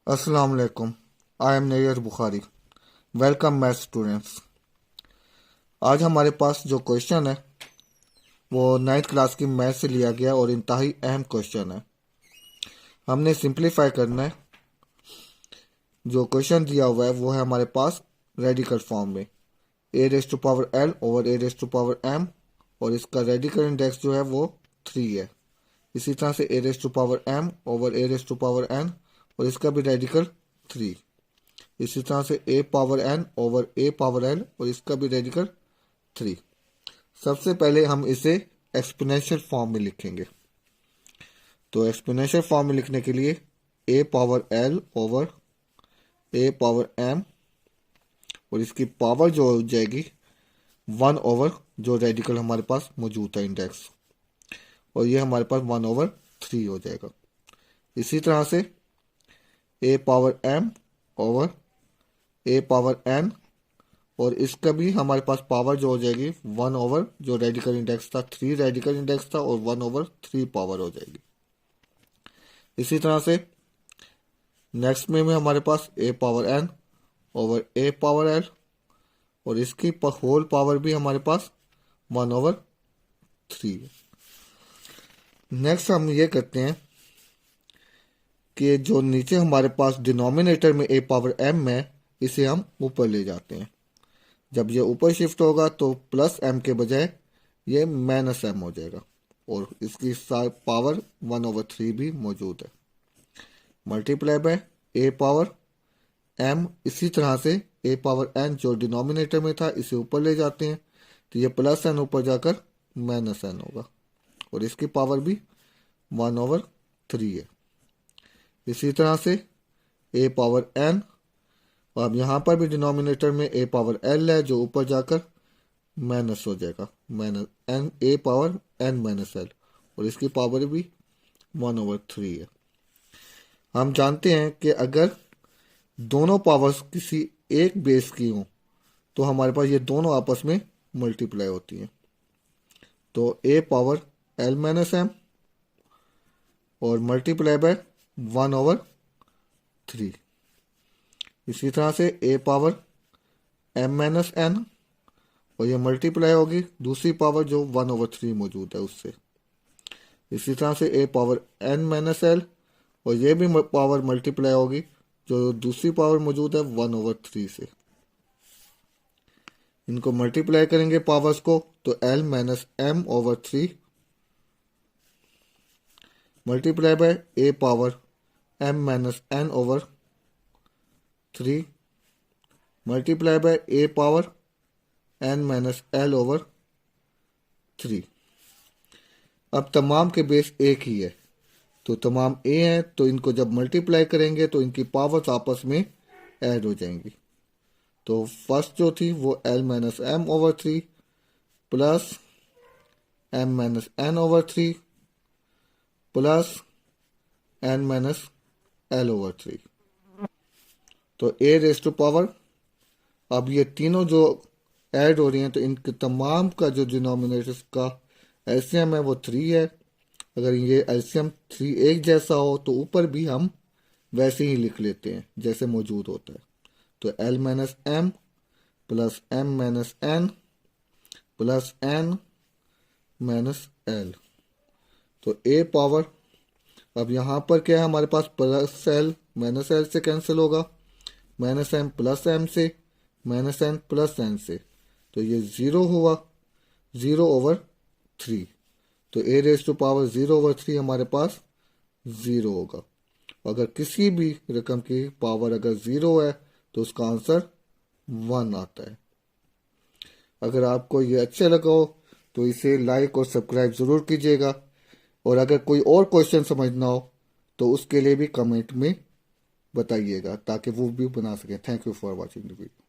अस्सलाम वालेकुम। I am Naiyar Bukhari. Welcome math students. आज हमारे पास जो क्वेश्चन है वो नाइन्थ क्लास की मैथ से लिया गया और इंतहाई अहम क्वेश्चन है। हमने सिंप्लीफाई करना है। जो क्वेश्चन दिया हुआ है वो है हमारे पास रेडिकल फॉर्म में a raise to power l over a raise to power m, और इसका रेडिकल इंडेक्स जो है वो 3 है। इसी तरह से a raise to power m over a raise to power n, और इसका भी रेडिकल 3। इसी तरह से a power n over a power l, और इसका भी रेडिकल 3। सबसे पहले हम इसे एक्सपोनेंशियल फॉर्म में लिखेंगे। तो एक्सपोनेंशियल फॉर्म में लिखने के लिए ए power l over a power m, और इसकी पावर जो हो जाएगी 1 ओवर जो रेडिकल हमारे पास मौजूद है इंडेक्स, और ये हमारे पास 1 ओवर 3 हो जाएगा। इसी तरह से a power m over a power n, और इसका भी हमारे पास पावर जो हो जाएगी 1 ओवर जो रेडिकल इंडेक्स था 3 रेडिकल इंडेक्स था, और 1 ओवर 3 पावर हो जाएगी। इसी तरह से नेक्स्ट में भी हमारे पास ए power n over a power l, और इसकी होल पावर भी हमारे पास 1 ओवर 3 है। नेक्स्ट हम ये करते हैं कि जो नीचे हमारे पास डिनोमिनेटर में ए पावर एम है इसे हम ऊपर ले जाते हैं। जब ये ऊपर शिफ्ट होगा तो प्लस एम के बजाय ये माइनस एम हो जाएगा, और इसकी पावर 1 ओवर 3 भी मौजूद है। Multiply by a power m, इसी तरह से ए पावर एन जो डिनोमिनेटर में था इसे ऊपर ले जाते हैं, तो ये प्लस एन ऊपर जाकर माइनस एन होगा, और इसकी पावर भी 1 ओवर 3 है। इसी तरह से ए पावर एन, और अब यहाँ पर भी डिनोमिनेटर में ए पावर एल है जो ऊपर जाकर माइनस हो जाएगा, minus n a power n minus l, और इसकी पावर भी 1 ओवर 3 है। हम जानते हैं कि अगर दोनों पावर्स किसी एक बेस की हों तो हमारे पास ये दोनों आपस में मल्टीप्लाई होती हैं। तो a power L minus M और मल्टीप्लाई बाय 1 ओवर 3। इसी तरह से a power m minus N, और ये मल्टीप्लाई होगी दूसरी पावर जो 1 ओवर 3 मौजूद है उससे। इसी तरह से a power n minus l, और ये भी पावर मल्टीप्लाई होगी जो दूसरी पावर मौजूद है 1 ओवर 3 से। इनको मल्टीप्लाई करेंगे पावर्स को, तो l minus m over 3 multiply by a power m minus n over 3 multiply by a power n minus l over 3। अब तमाम के बेस एक ही है, तो तमाम ए हैं, तो इनको जब मल्टीप्लाई करेंगे तो इनकी पावर्स आपस में ऐड हो जाएंगी। तो फर्स्ट जो थी वो l minus m over 3 plus m minus n over 3 plus n minus l over 3। तो ए रेस टू पावर, अब ये तीनों जो ऐड हो रही हैं तो इनके तमाम का जो डिनोमिनेटर्स का एलसीएम है वो 3 है। अगर ये एलसीएम 3 एक जैसा हो तो ऊपर भी हम वैसे ही लिख लेते हैं जैसे मौजूद होता है। तो l minus m plus m minus n plus n minus l. तो ए पावर, अब यहाँ पर क्या है हमारे पास प्लस एल माइनस एल से कैंसिल होगा, माइनस एम प्लस एम से, माइनस एन प्लस एन से, तो ये 0 हुआ 0 ओवर 3। तो a raise to power 0 over 3 हमारे पास 0 होगा। अगर किसी भी रकम की पावर अगर 0 है तो उसका आंसर 1 आता है। अगर आपको ये अच्छा लगा हो तो इसे लाइक और सब्सक्राइब ज़रूर कीजिएगा, और अगर कोई और क्वेश्चन समझना हो तो उसके लिए भी कमेंट में बताइएगा ताकि वो भी बना सकें। Thank you for watching the video.